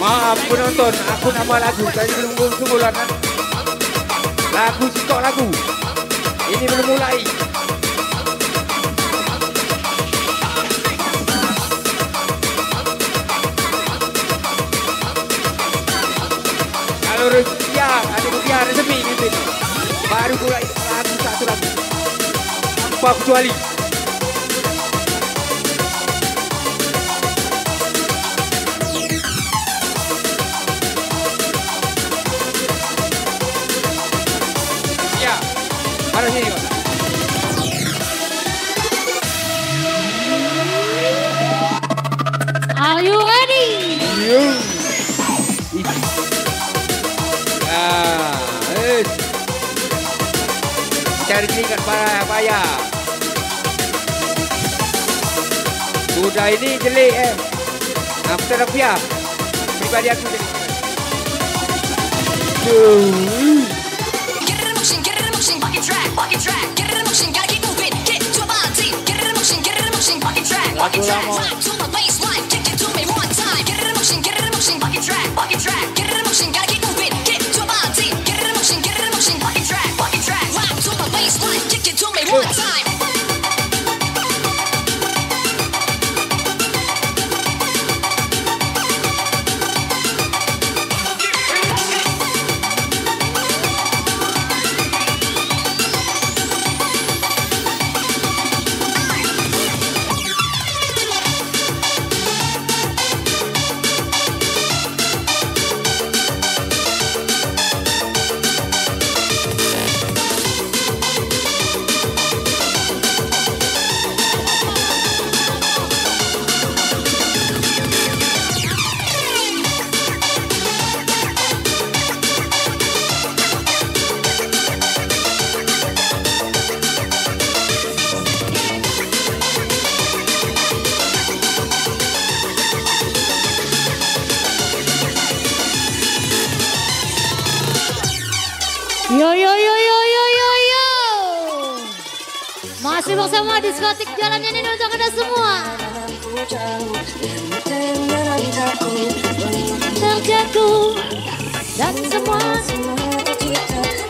Maaf penonton, aku nama lagu tadi belum sebulan. Lagu stok lagu. Ini belum mulai. Kalau rupiah, ada rupiah resmi gitu. Baru mulai lagu satu lagu. Tanpa kecuali. Are you ready? Cari tingkat payah. Sudah ini jelek Aku terapia. Pribadi aku jelek. Lagu lama. Yo. Masih bersama diskotik jalannya ini untuk Anda semua. Terjatuh dan semua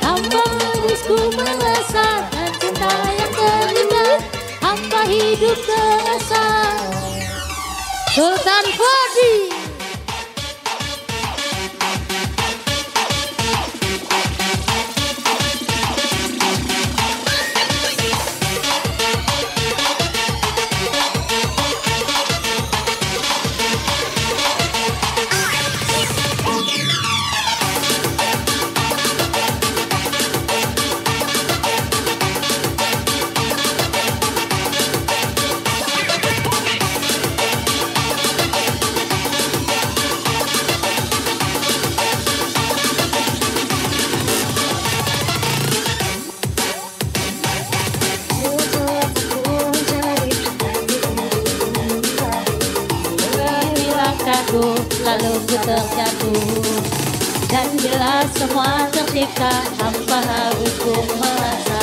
hamba harusku merasakan cinta yang terlibat, hamba hidup terasa. Sultan Fadi. Lalu ku terjatuh dan bila semua tercipta, hamba harus ku merasa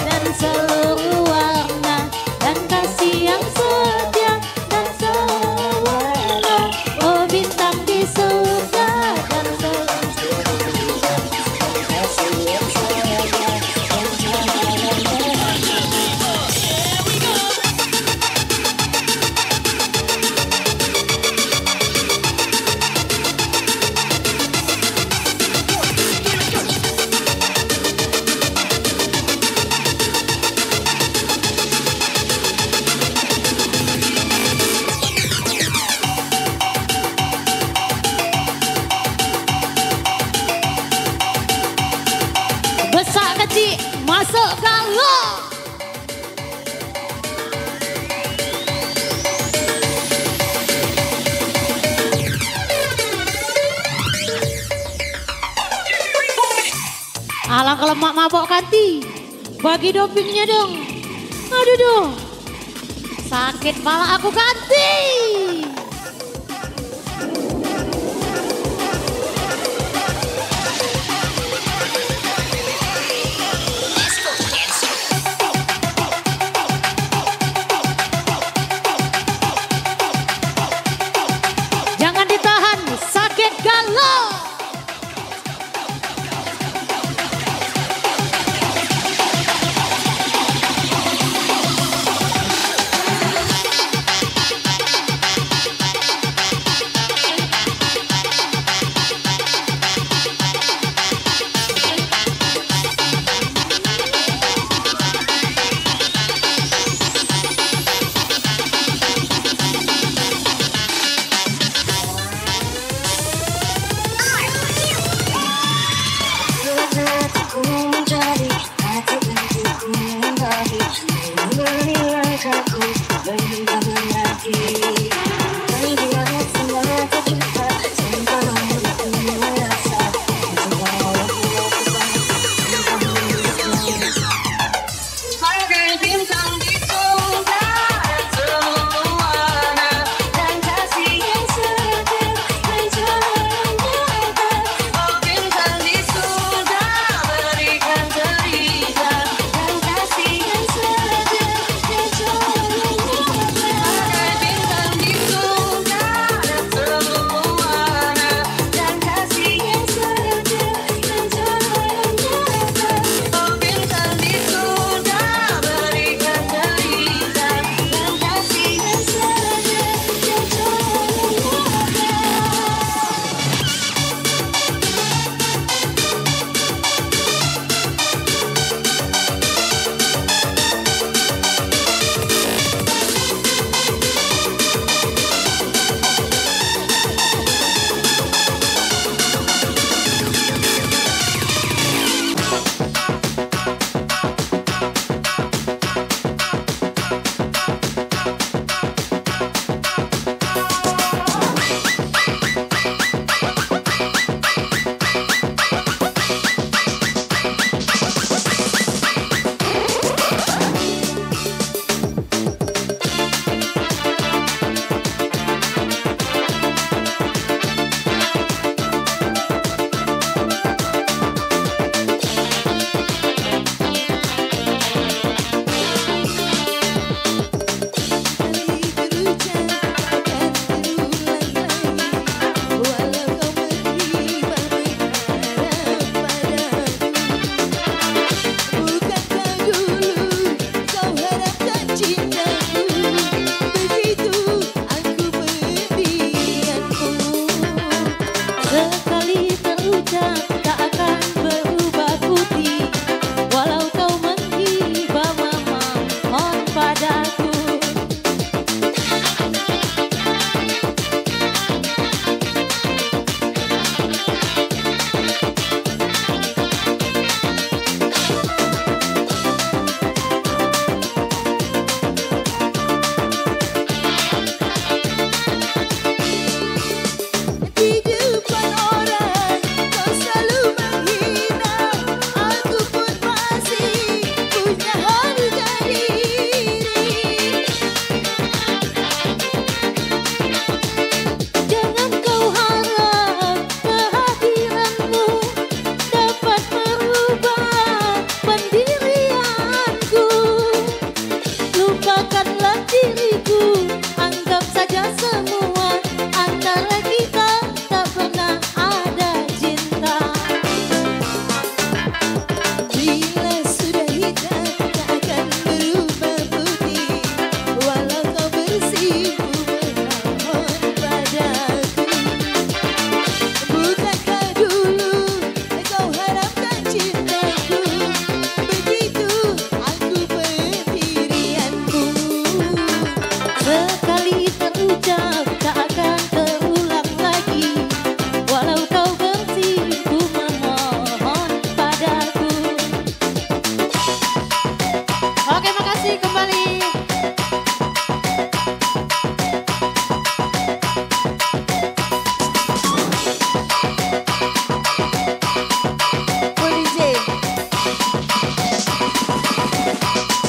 dan seluruh warna dan kasih yang setia dan sewaktu, oh bintang di surga dan Ganti masuk galau. Alang kalau mak mabok ganti. Bagi dopingnya dong. Aduh dong. Sakit pala aku ganti. Jangan ditahan, sakit galau.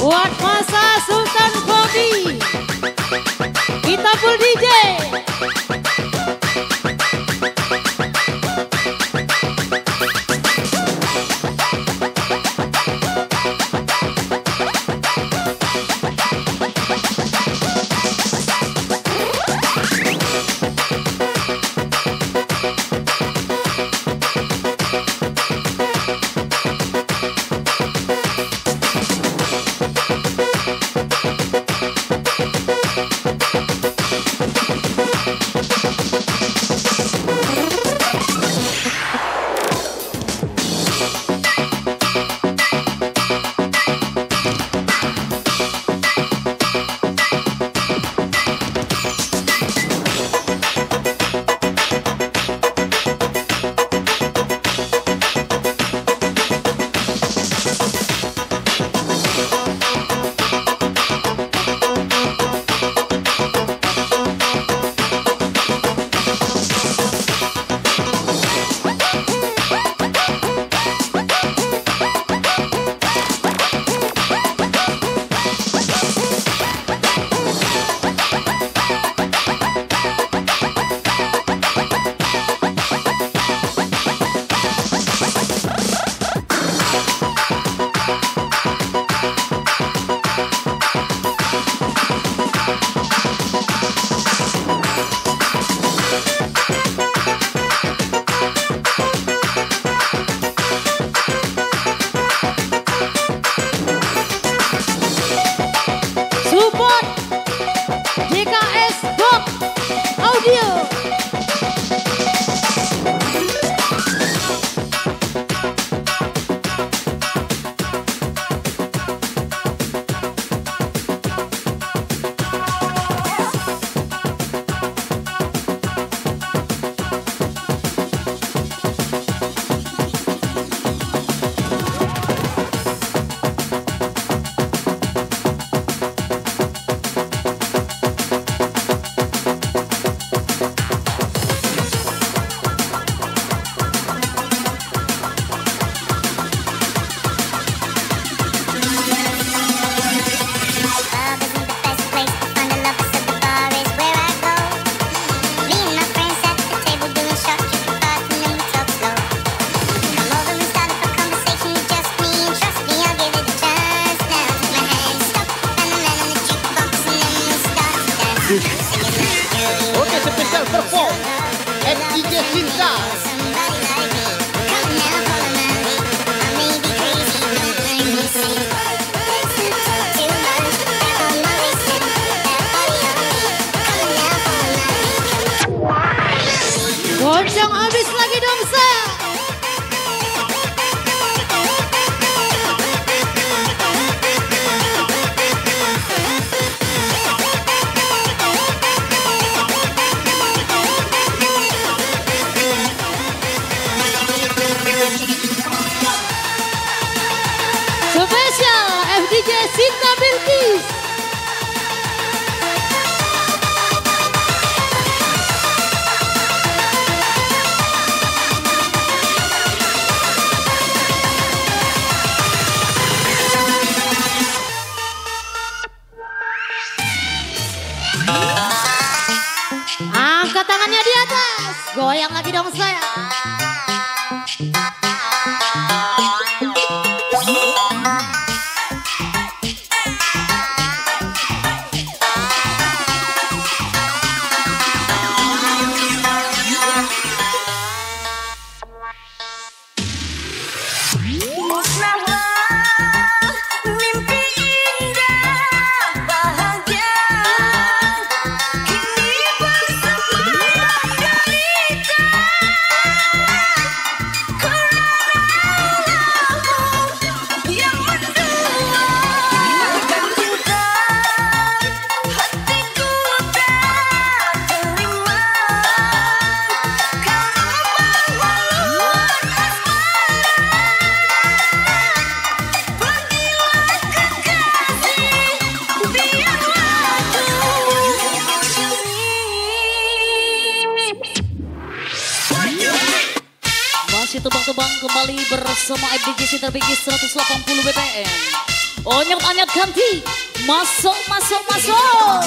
Buat masa Sultan Bobby, kita full DJ. Support JKS Box Audio. Oke, spesial perform FDJ Cinta. Goncang habis lagi dong saya. Spesial FDJ Sinta Bilkis. Angkat tangannya di atas, goyang lagi dong saya. Masih tebang-tebang kembali bersama FDJ Sinta Bilkis 180 BPM. Onyot-onyot ganti. Masuk, masuk, masuk.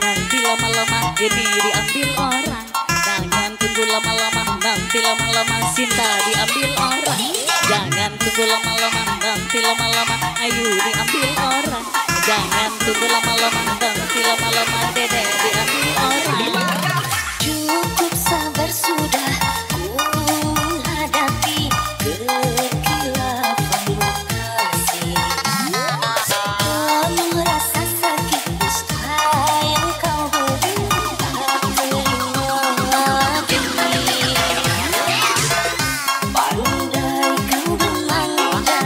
Nanti lama-lama ini diambil orang. Jangan tunggu lama-lama, nanti lama-lama Sinta diambil orang. Jangan tunggu lama-lama, nanti lama-lama Ayu diambil orang. Jangan tunggu lama-lama, nanti lama-lama Dede diambil orang. Cukup sabar sudah, ku hadapi kekhilafan lokasi. Penuh rasa sakit dusta yang kau beri, tak terima lagi. Pandai kau bermanja,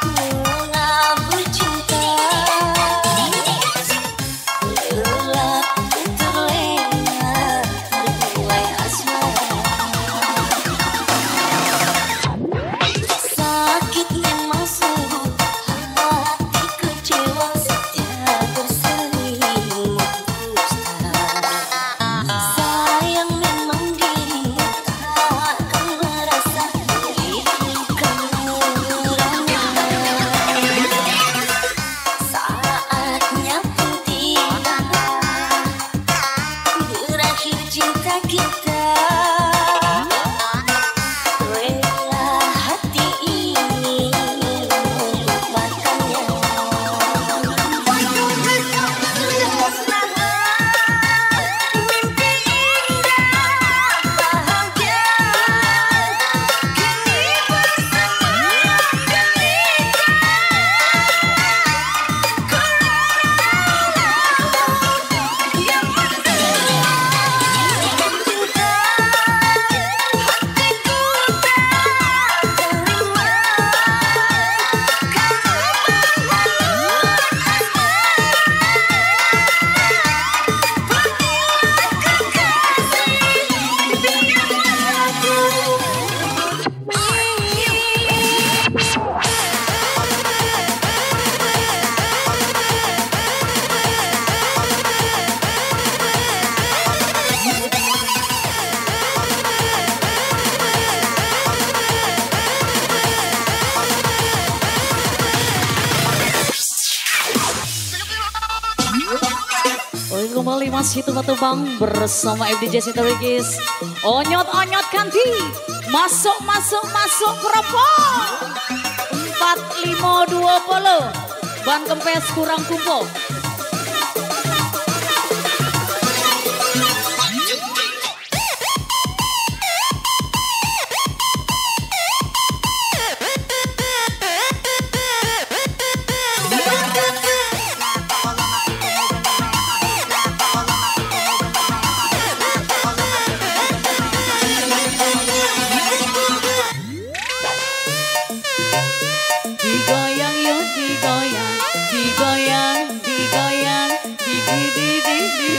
mengabur cinta. Gelap terlena terbuai asmara. Sakit memang sungguh, hati kecewa setiap berselimut dusta. Sayang memang dirimu takkan merasa ikhlaskan murahnya. Saatnya pun tiba, berakhir cinta kita. Rela hati ini melupakannya. Mimpi indah bahagia kini bersama yang cinta. Hatiku tak terima Oi, kembali masih tebak-tebang bersama FDJ Sinta Wigis. Onyot-onyot ganti. Masuk, masuk, masuk keropok. 4520. Ban kempes kurang kumpul. Digoyang yuk digoyang, digoyang, digoyang, digoyang,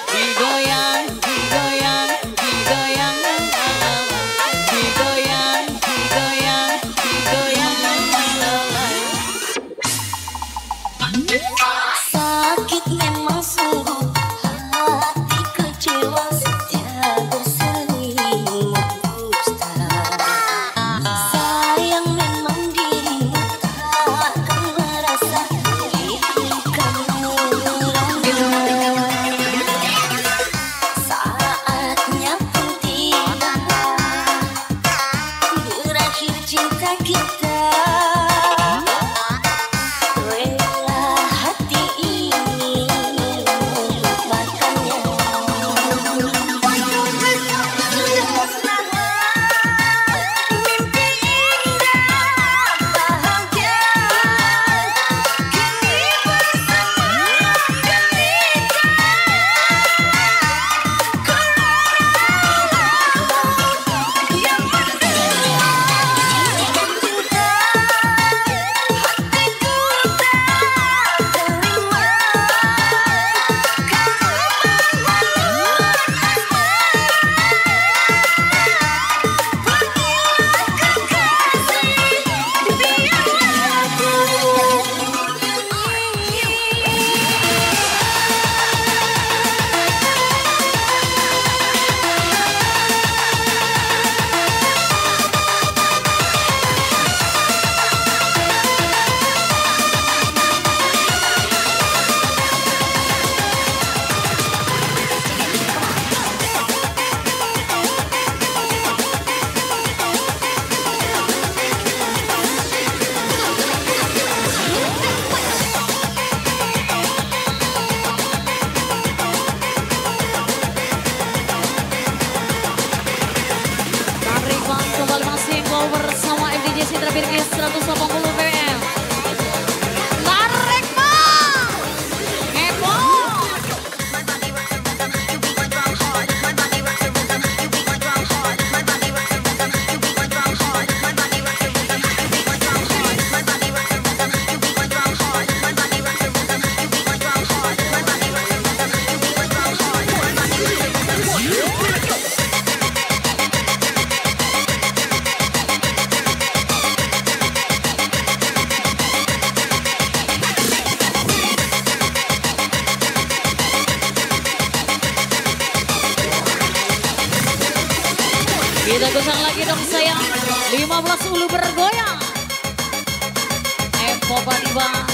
digoyang, digoyang, digoyang, digoyang, digoyang, digoyang. Sakit memang sungguh, hati kecewa setiap berselimut dusta. Sayang memang dirimu takkan merasa ikhlaskan murahnya. dong sayang. 15 ulu bergoyang. Empo Badiba.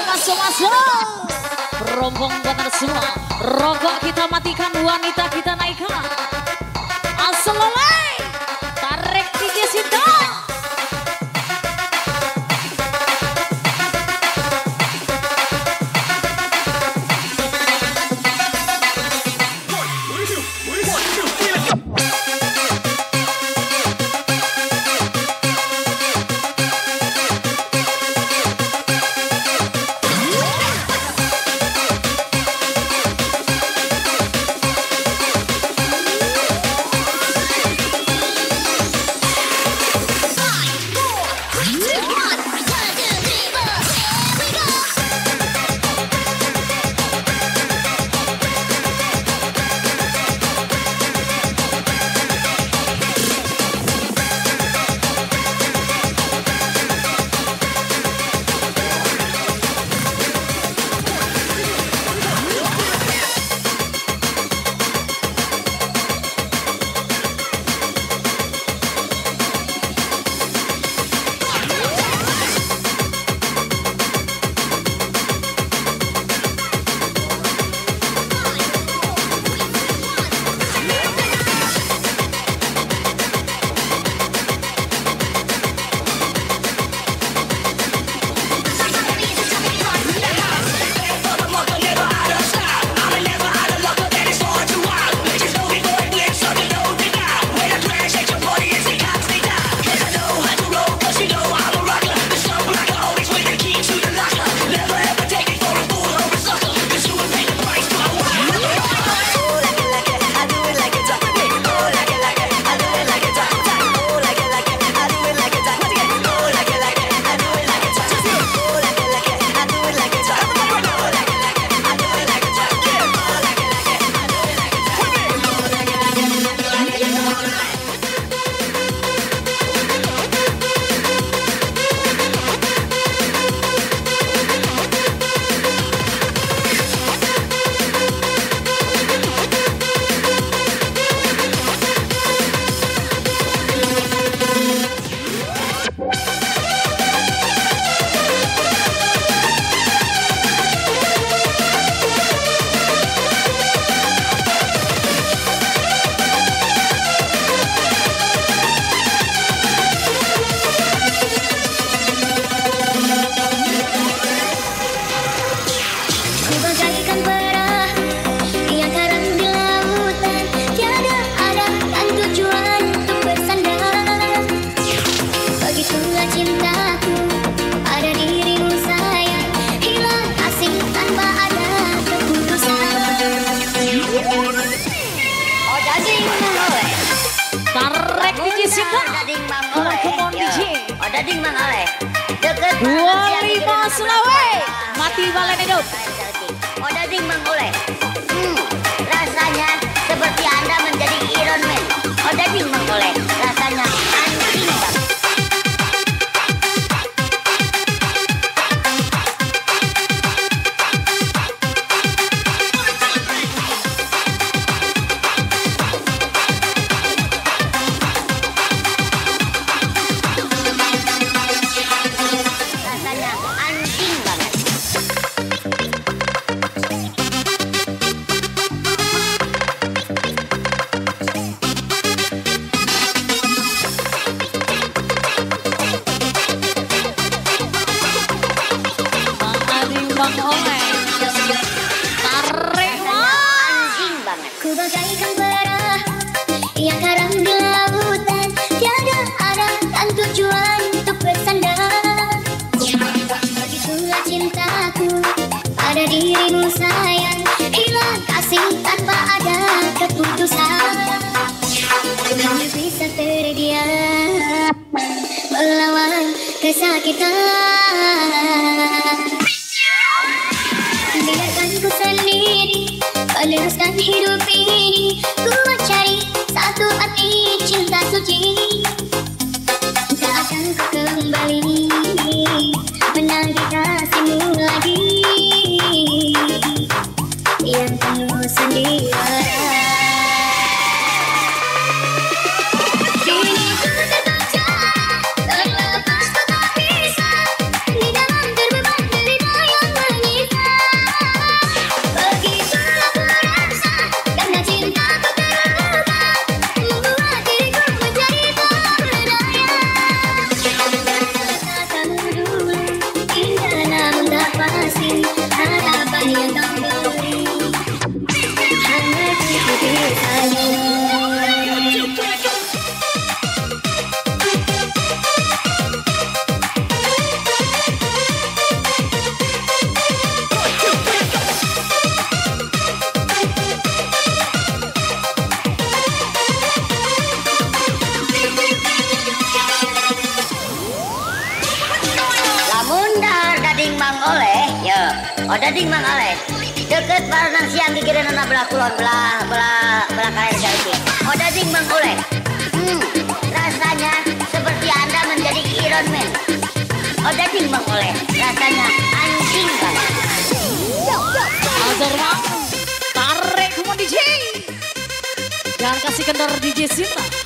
masuk. Rombong benar semua. Rokok kita matikan, wanita kita naikkan. Asalolai, tarik DJ Sinta. Dading Mang Oleh. Deket 25 Sulawesi. Mati balen hidup. Oh dading Mang Oleh. Rasanya seperti Anda menjadi Iron Man. Oh dading Mang Oleh. Rasanya anjing banget. Ku bagaikan pera yang karam di lautan, tiada arah dan tujuan untuk bersandar. Begitulah cintaku pada dirimu sayang, hilang kasih tanpa ada keputusan. Hanya bisa terdiam melawan kesakitan. Biarkan ku sendiri meneruskan hidup ini, ku mencari satu hati cinta suci. Tak akan ku kembali menagih kasihmu lagi yang penuh sendirian. Kini ku terbaca, terlepas ku tak bisa di dalam terbeban derita yang pasti harapan yang kau beri. Hanya ikuti saja. Oh dading mang oleh deket barenang siang gigireun anak belah kulon belah kair galiki. Oh dading mang oleh rasanya seperti Anda menjadi Iron Man. Oh dading mang oleh rasanya anjing banget. Azar mang tarik semua DJ, jangan kasih kendor DJ Sinta.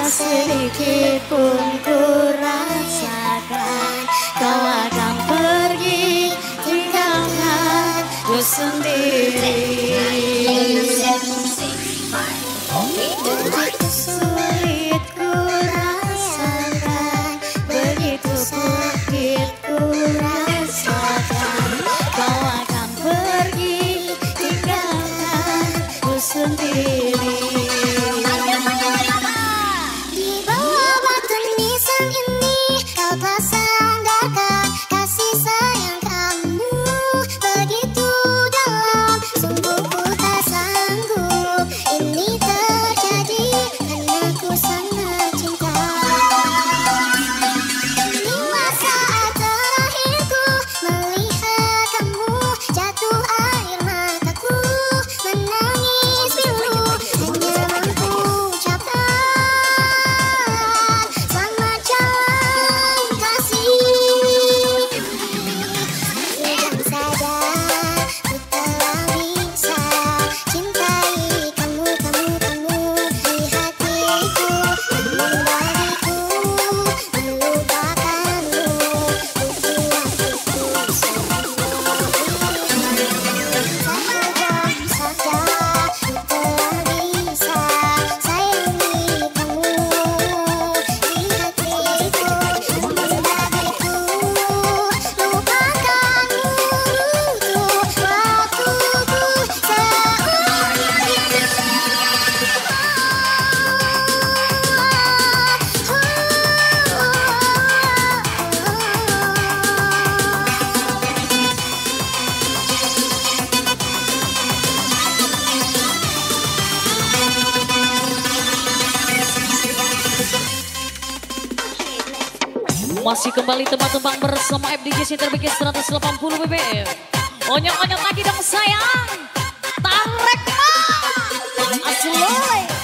sedikit pun ku rasakan, kau akan pergi tinggalkan ku sendiri. Begitu sulit ku rasakan, begitu sakit ku rasakan, kau akan pergi tinggalkan ku sendiri. Ini kau tak sandarkan kasih sayang kamu. Masih kembali tembang-tembang bersama FDJ Sinter BG 180 BBM. Onyok-onyok lagi dong sayang. Tarik mah. Asloy.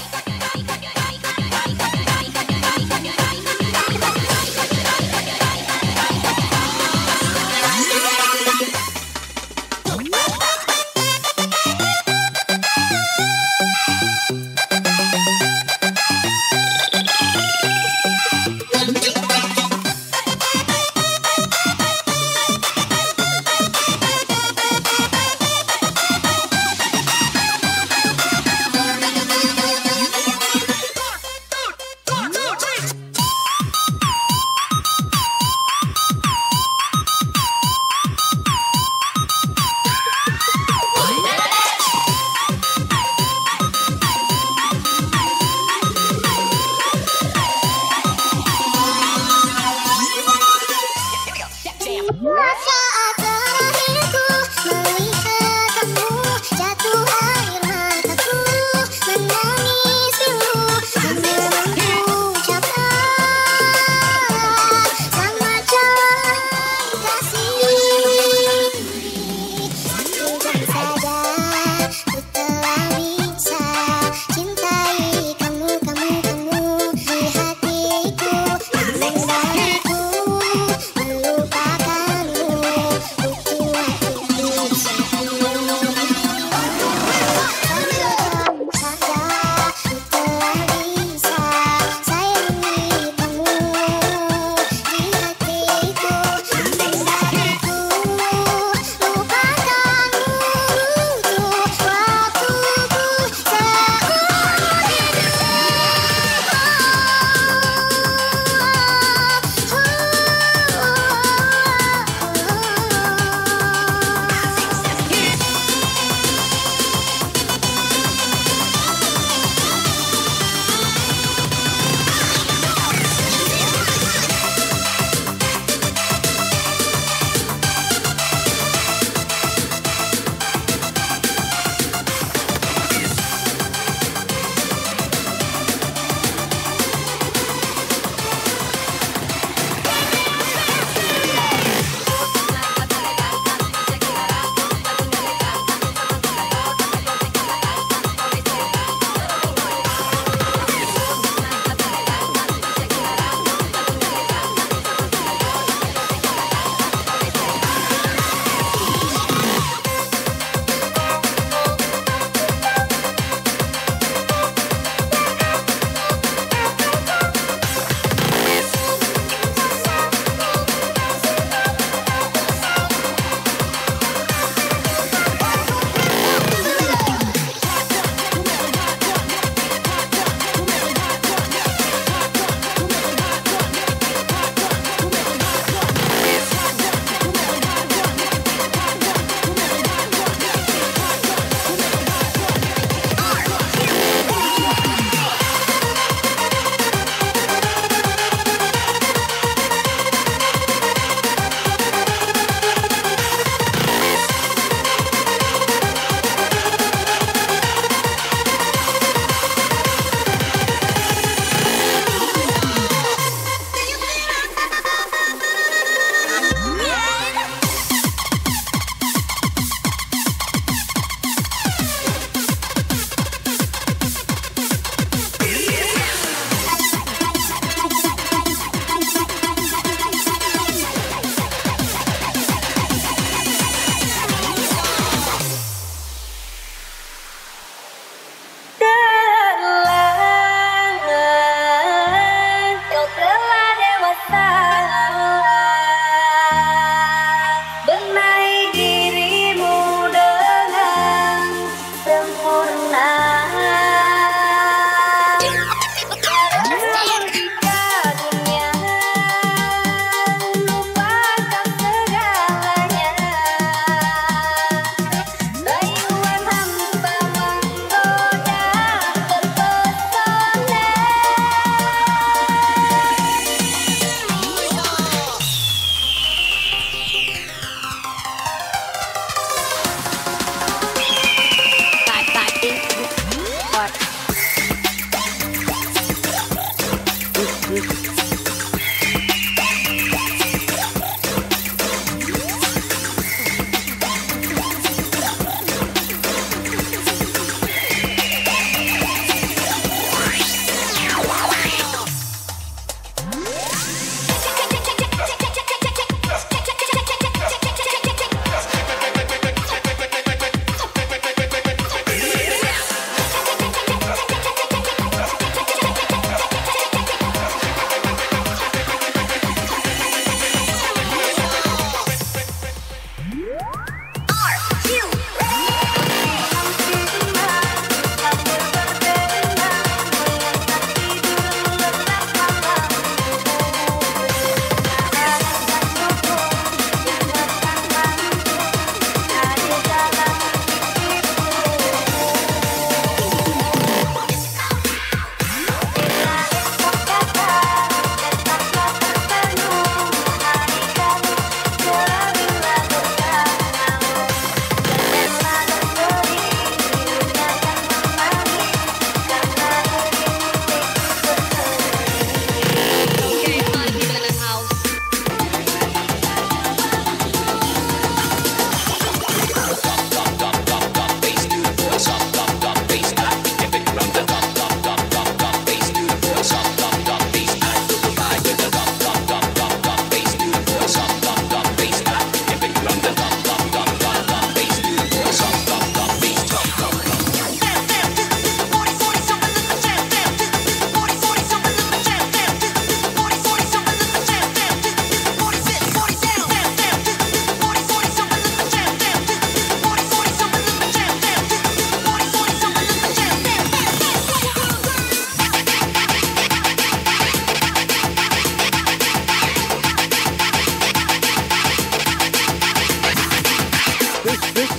habis.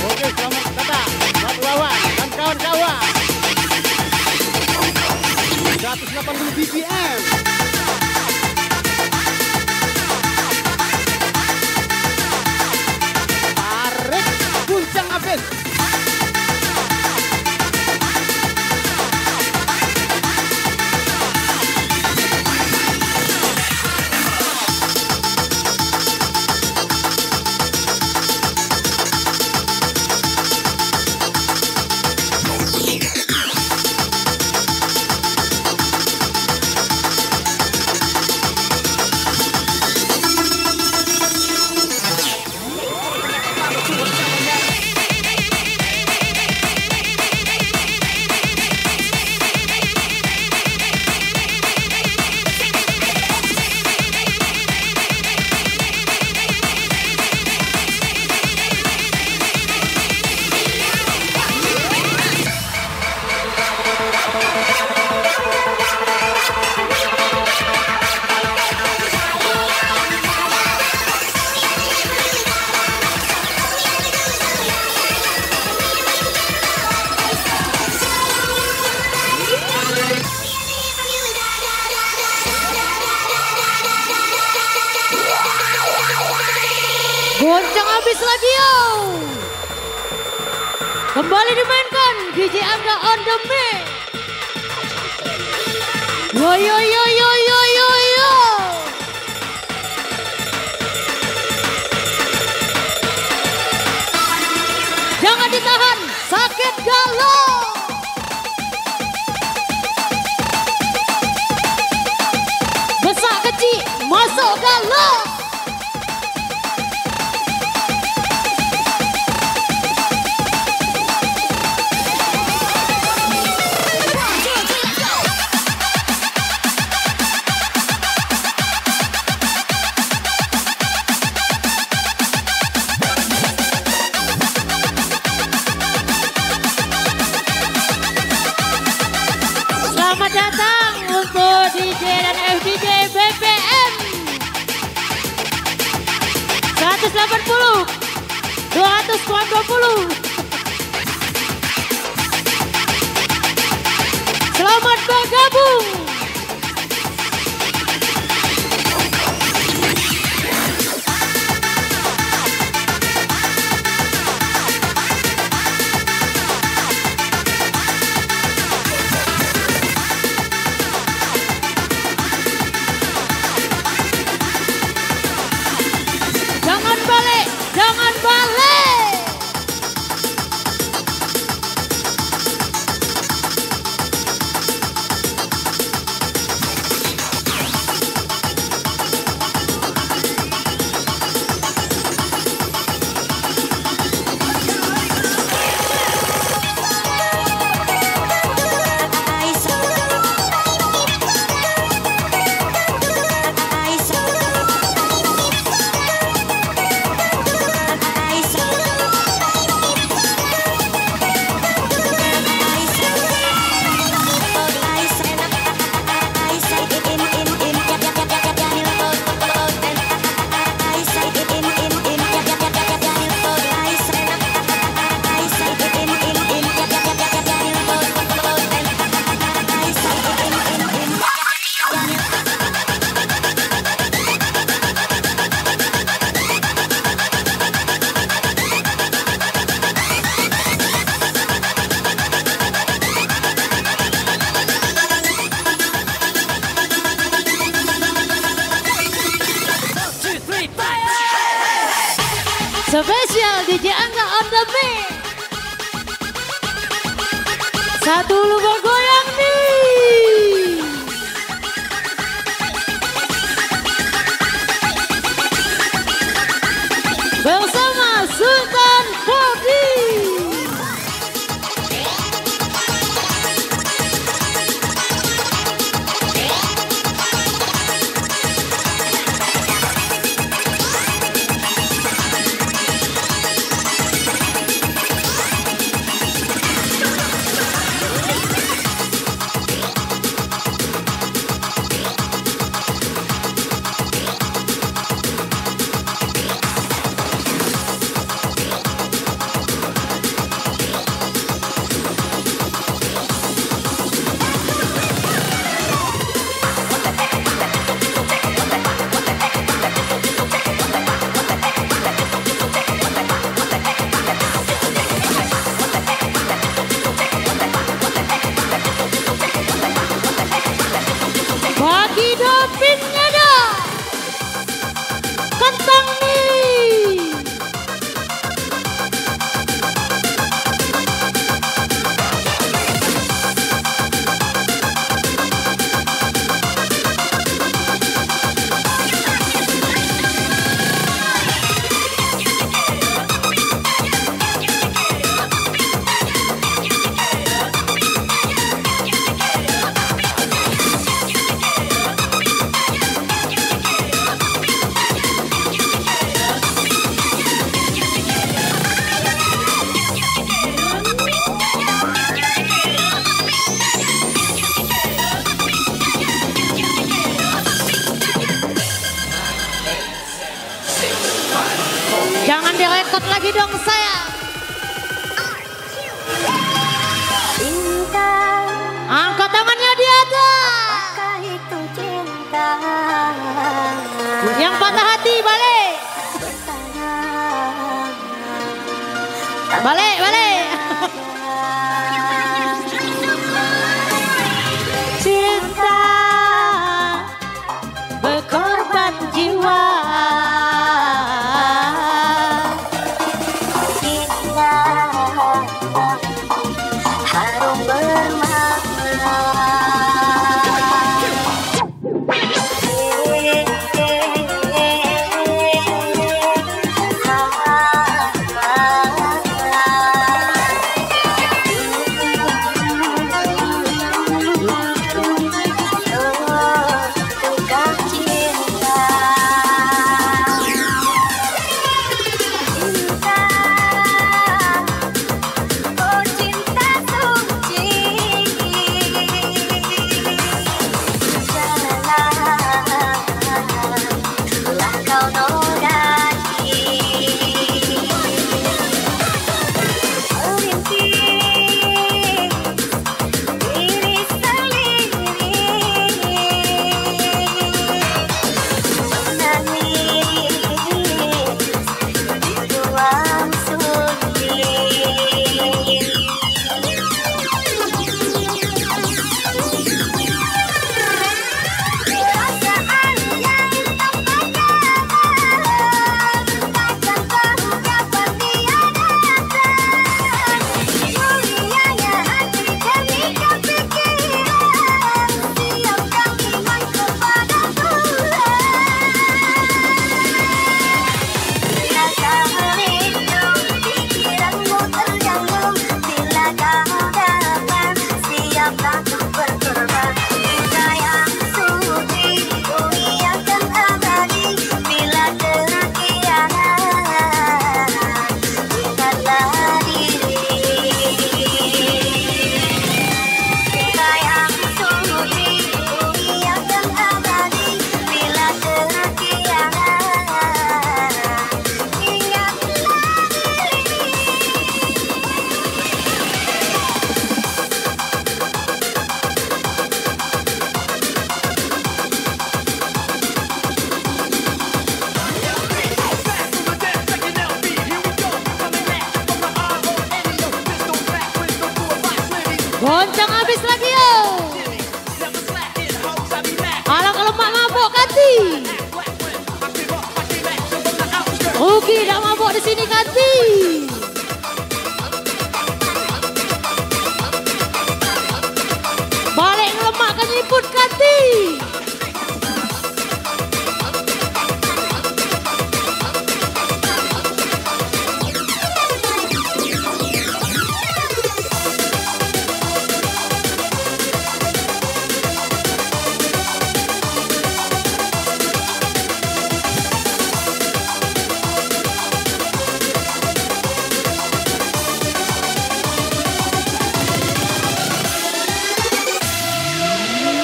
Oke, selamat datang buat Wawan dan kawan-kawan. 180 BPM. Tarik, guncang habis. Goncang habis lagi yo. Kembali dimainkan DJ Angga on the mic. Yo yo yo yo yo yo yo. Jangan ditahan, sakit galau. Besar kecil masuk galau. Selamat datang untuk DJ dan FDJ BPM 180 220. Selamat bergabung. Jangan balik, jangan balik. Spesial DJ Angga on the mic. Satu lubang goyang nih. Bersama Sultan Body. lagi dong sayang. Cinta, Angkat tangannya di atas. apakah itu cinta? Yang patah hati balik. Bertanya, Balik, balik. cinta berkorban jiwa. Indah, harum bermakna. Tukang cinta, cinta, oh cinta suci, janganlah kau nodai, merintis diri sendiri, menangis di ruang sunyi. Perasaan yang takkan tahu kapan dia datang. Mulianya hati demikian pikiran, siapkan iman kepada Tuhan. Bila kau merindu, pikiranmu terganggu. Bila kau datang, siaplah untuk berkorban. Cinta yang suci, bumi akan abadi. Bila terkianat, ingatlah diri. Cinta yang suci, bumi akan abadi. Bila terkianat, ingatlah Goncang habis lagi yo. Alang lemak mabuk Kati. Rugi dah mabuk di sini Kati. Balik lemak kan nyiput Kati.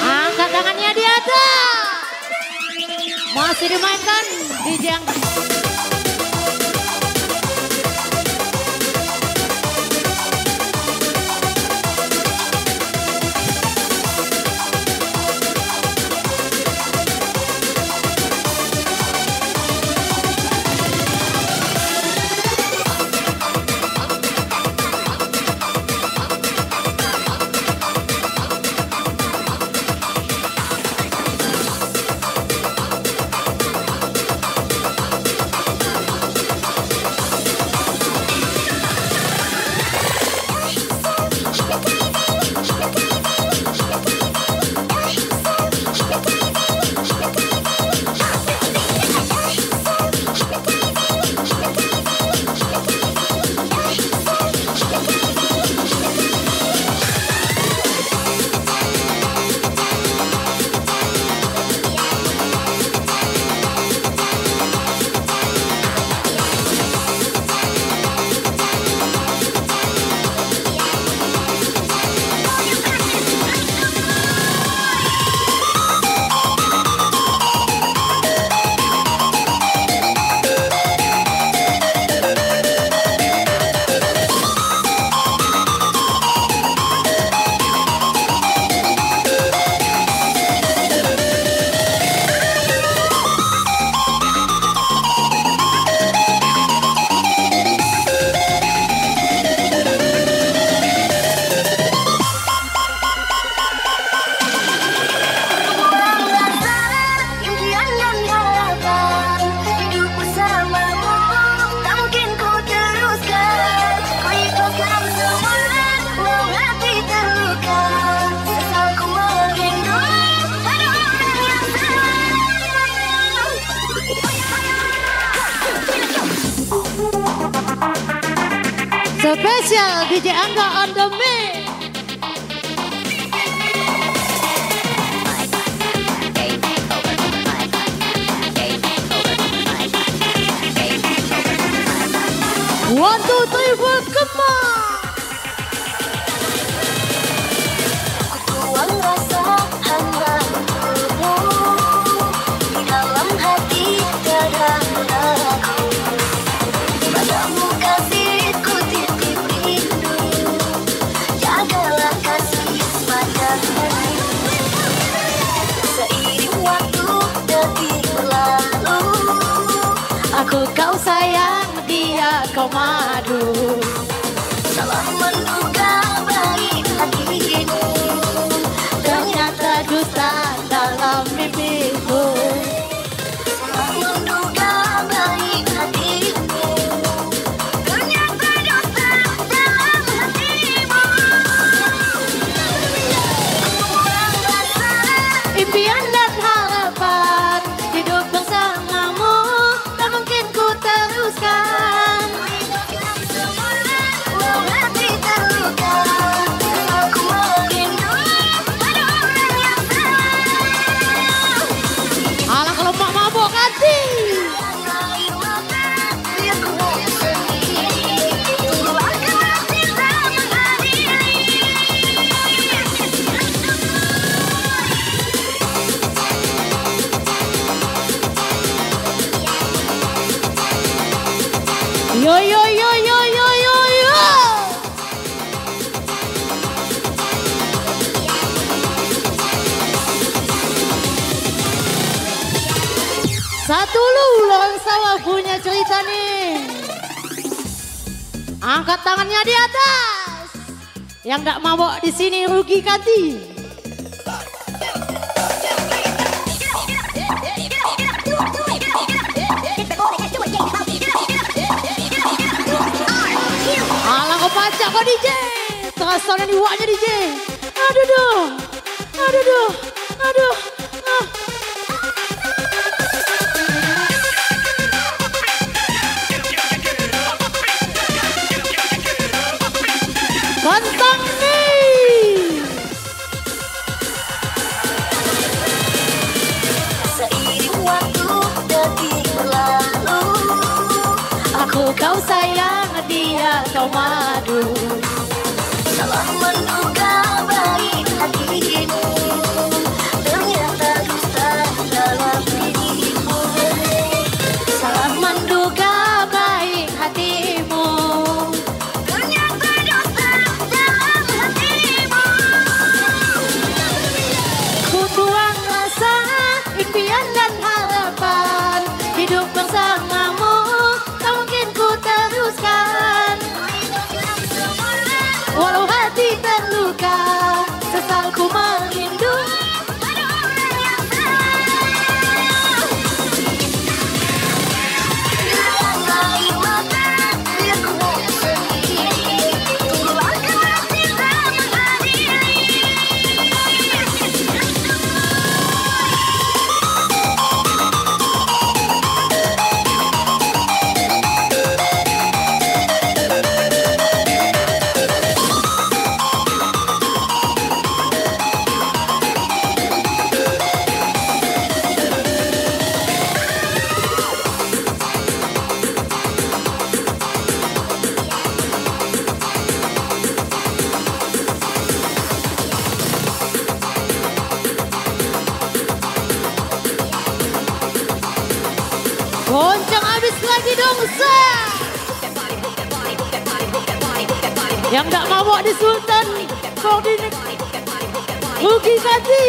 Angkat tangannya di atas. Masih dimainkan DJ yang Spesial DJ Angga on the mix. One, two, three, four, come on. Tuang rasa hanya untukmu di dalam hati dadaku. Padamu kasihku titip rindu, jagalah kasih semacam ini. Seiring waktu detik berlalu, Aku kau sayang, dia kau madu. salah menduga baik hatimu. Ternyata dusta dalam mimpiku. Salah menduga baik hatimu. Ternyata dosa dalam hatimu. Kurang rasa Impian dan harapan hidup bersamamu tak mungkin ku teruskan. walau hati terluka. Aku merindu pada orang yang salah. Alah kalau mak mabok hati. Air mata biar ku sendiri. Luahkanlah cinta mengadili. Yo yo yo yo yo yo yo. Satu lulung sawah punya cerita nih. Angkat tangannya di atas. Yang nggak mabok di sini rugi ganti. Alah kau pacak kau DJ. Terasa yang diwaknya DJ. Aduh duh. Aduh duh. Aduh. Ah. Bantang nih. Seiring waktu detik berlalu, Aku kau sayang, dia kau madu. salah menduga baik hatimu. Ternyata dusta dalam dirimu. Salah menduga baik hatimu. Ternyata dosa dalam hatimu. Ku tuang rasa, impian dan harapan hidup bersamamu tak mungkin ku teruskan. Walau hati terluka, sesal ku merindu. Pada orang yang salah. Dengan air mata biar ku sendiri. Luahkanlah cinta mengadili. Goncang habis lagi dong, Sir. Yang gak mabok di Sultan koordinat rugi ganti.